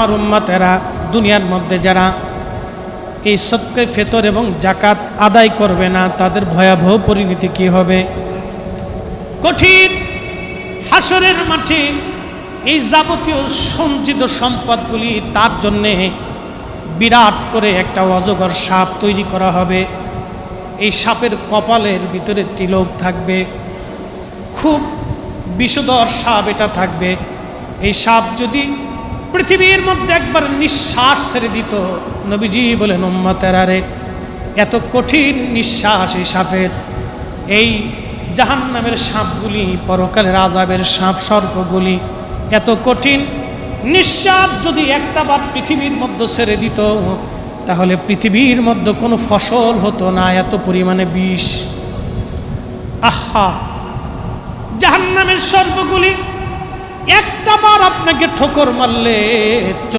আর উম্মতেরা দুনিয়ার মধ্যে যারা এই সদকা ফিতর এবং যাকাত আদায় করবে না তাদের ভয়াবহ পরিণতি কি হবে। কঠিন হাসরের মাঠে এই যাবতীয় সঞ্চিত সম্পদগুলি তার জন্যে বিরাট করে একটা অজগর সাপ তৈরি করা হবে। এই সাপের কপালের ভিতরে তিলক থাকবে, খুব বিষধর সাপ এটা থাকবে। এই সাপ যদি পৃথিবীর মধ্যে একবার নিঃশ্বাস ছেড়ে দিত, নবীজি বলেন উম্মতেরা রে, এত কঠিন নিঃশ্বাস এই সাপের, এই জাহান্নামের সাপগুলি, পরকালের আযাবের সাপ সর্পগুলি, এত কঠিন নিঃশ্বাস যদি একটাবার পৃথিবীর মধ্যে ছেড়ে দিত তাহলে পৃথিবীর মধ্যে কোনো ফসল হতো না, এত পরিমাণে বিষ। আহা, জাহান্নামের সর্পগুলি একটাবার আপনাকে ঠোকর মারলে